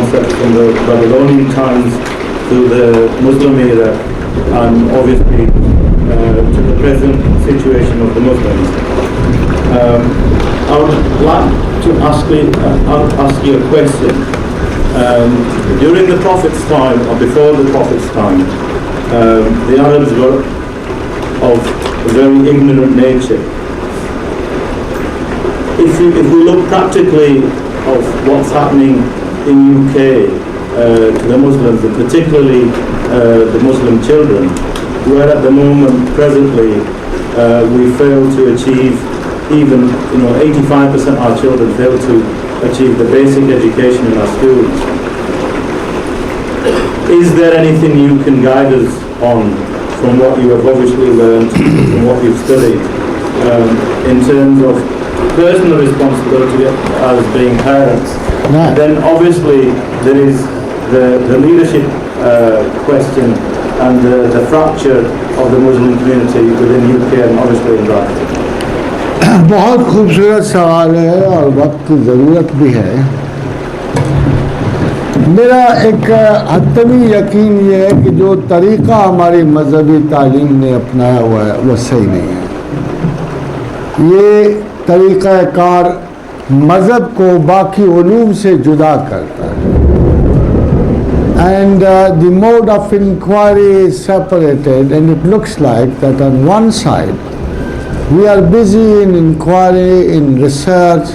concept from the Babylonian times to the Muslim era, and obviously to the present situation of the Muslims. I would like to ask you a question. During the Prophet's time, or before the Prophet's time, the Arabs were of a very ignorant nature. If we look practically of what's happening in UK to the Muslims, and particularly the Muslim children, where at the moment, presently, we fail to achieve even, 85% of our children fail to achieve the basic education in our schools. Is there anything you can guide us on from what you have obviously learned, from what you've studied, in terms of personal responsibility as being parents? No. Then obviously there is the leadership question and the fracture of the Muslim community within UK and obviously in Britain. بہت خوبصورت سوال ہے اور وقت کی ضرورت بھی ہے. میرا ایک حتمی یقین یہ ہے کہ جو طریقہ ہماری مذہبی تعلیم نے اپنایا ہوا ہے وہ صحیح نہیں ہے. یہ طریقہ کار مذہب کو باقی علوم سے جدا کرتا ہے. And the mode of inquiry is separated, and it looks like that on one side we are busy in inquiry, in research,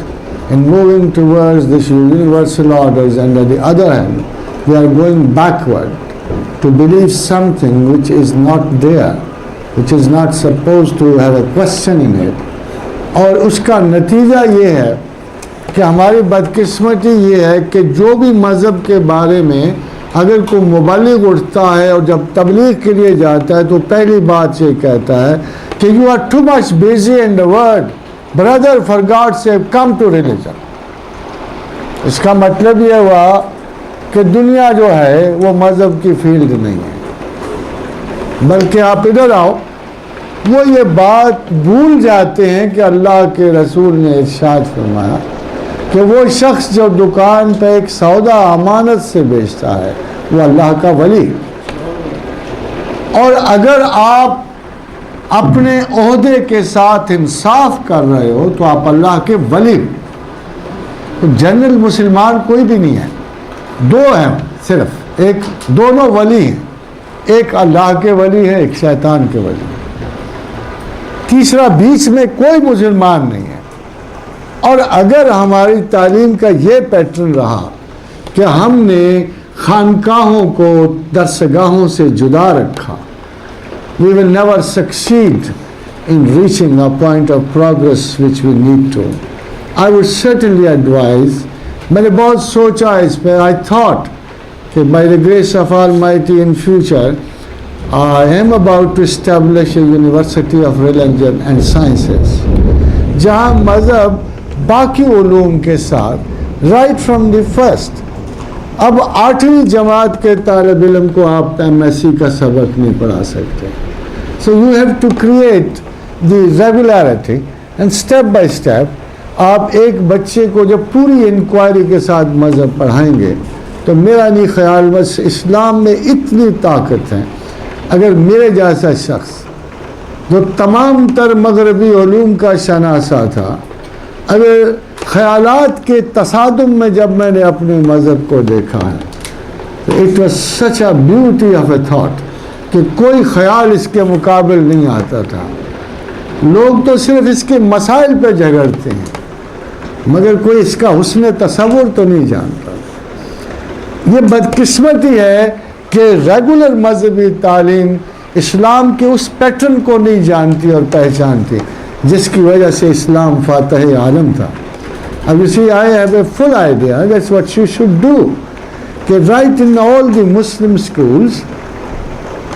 in moving towards these universal orders, and on the other hand we are going backward to believe something which is not there, which is not supposed to have a question in it. اور اس کا نتیجہ یہ ہے کہ ہماری بدقسمتی یہ ہے کہ جو بھی مذہب کے بارے میں اگر کوئی مبلغ اٹھتا ہے اور جب تبلیغ کے لیے جاتا ہے تو پہلی بات یہ کہتا ہے کہ you are too much busy in the world brother for God sake come to religion. اس کا مطلب یہ ہوا کہ دنیا جو ہے وہ مذہب کی فیلڈ نہیں ہے، بلکہ آپ ادھر آؤ. وہ یہ بات بھول جاتے ہیں کہ اللہ کے رسول نے ارشاد فرمایا کہ وہ شخص جو دکان پہ ایک سودا امانت سے بیچتا ہے وہ اللہ کا ولی. اور اگر آپ اپنے عہدے کے ساتھ انصاف کر رہے ہو تو آپ اللہ کے ولی. جنرل مسلمان کوئی بھی نہیں ہے، دو ہیں صرف، ایک دونوں ولی ہیں، ایک اللہ کے ولی ہے، ایک شیطان کے ولی ہے، تیسرا بیچ میں کوئی مسلمان نہیں ہے. اور اگر ہماری تعلیم کا یہ پیٹرن رہا کہ ہم نے خانقاہوں کو درسگاہوں سے جدا رکھا, we will never succeed in reaching a point of progress which we need to. I would certainly advise, میں نے بہت سوچا اس پہ, I thought کہ by the grace of Almighty in future I am about to establish a university of religion and sciences, جہاں مذہب باقی علوم کے ساتھ right from the first. اب 8ویں جماعت کے طالب علم کو آپ MSc کا سبق نہیں پڑھا سکتے. So you have to create the regularity and step by step آپ ایک بچے کو جب پوری انکوائری کے ساتھ مذہب پڑھائیں گے تو میرا نہیں خیال بس اسلام میں اتنی طاقت ہے, اگر میرے جیسا شخص جو تمام تر مغربی علوم کا شناسہ تھا, اگر خیالات کے تصادم میں جب میں نے اپنے مذہب کو دیکھا ہے, it was such a beauty of a thought کہ کوئی خیال اس کے مقابل نہیں آتا تھا. لوگ تو صرف اس کے مسائل پہ جھگڑتے ہیں مگر کوئی اس کا حسن تصور تو نہیں جانتا. یہ بدقسمتی ہے کہ ریگولر مذہبی تعلیم اسلام کے اس پیٹرن کو نہیں جانتی اور پہچانتی جس کی وجہ سے اسلام فاتح عالم تھا. اب اسی I have a full idea, that's what you should do, کہ right in all the Muslim schools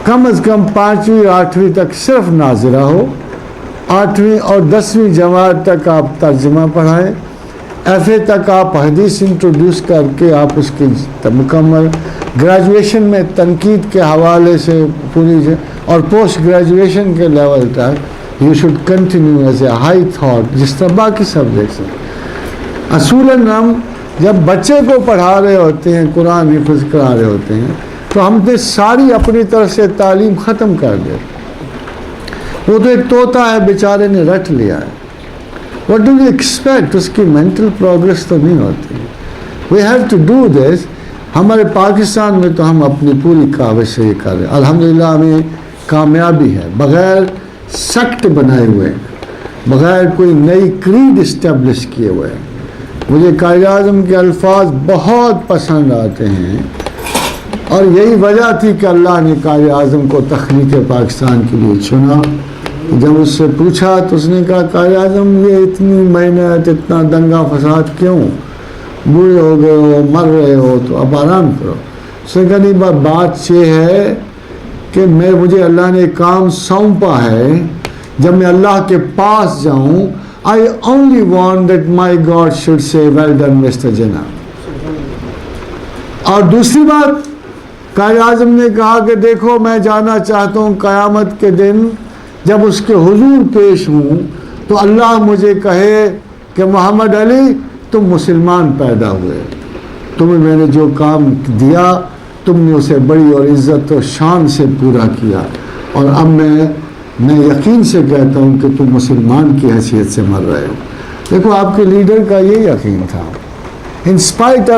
کم از کم 5ویں 8ویں تک صرف ناظرہ ہو, 8ویں اور 10ویں جماعت تک آپ ترجمہ پڑھائیں, FA تک آپ حدیث انٹروڈیوس کر کے آپ اس کی مکمل, گریجویشن میں تنقید کے حوالے سے پوری, اور پوسٹ گریجویشن کے لیول تک you should continue as a high thought جس طرح باقی سبجیکٹس ہیں. اصولاً ہم جب بچے کو پڑھا رہے ہوتے ہیں، قرآن حفظ کرا رہے ہوتے ہیں، تو ہم نے ساری اپنی طرف سے تعلیم ختم کر دے. وہ تو ایک طوطا ہے، بیچارے نے رٹ لیا ہے. What do we expect؟ اس کی مینٹل پروگرس تو نہیں ہوتی. We have to do this. ہمارے پاکستان میں تو ہم اپنی پوری کاوش سے یہ کر رہے ہیں. الحمدللہ ہمیں کامیابی ہے، بغیر سیکٹ بنائے ہوئے، بغیر کوئی نئی کریڈ اسٹیبلش کیے ہوئے. مجھے قائد اعظم کے الفاظ بہت پسند آتے ہیں، اور یہی وجہ تھی کہ اللہ نے قائد اعظم کو تخلیق پاکستان کے لیے چنا. جب اس سے پوچھا تو اس نے کہا قائد اعظم یہ اتنی محنت، اتنا دنگا فساد کیوں؟ بوڑھے ہو گئے ہو، مر رہے ہو، تو اب آرام کرو. اس نے کہا نہیں، بات یہ ہے کہ مجھے اللہ نے کام سونپا ہے، جب میں اللہ کے پاس جاؤں I only want that my God should say well done Mr. Jinnah. اور دوسری بات قائد اعظم نے کہا کہ دیکھو میں جانا چاہتا ہوں قیامت کے دن جب اس کے حضور پیش ہوں تو اللہ مجھے کہے کہ محمد علی تم مسلمان پیدا ہوئے، تمہیں میں نے جو کام دیا تم نے اسے بڑی اور عزت و شان سے پورا کیا، اور اب میں یقین سے کہتا ہوں کہ تم مسلمان کی حیثیت سے مر رہے ہو. دیکھو آپ کے لیڈر کا یہ یقین تھا، ان اسپائٹ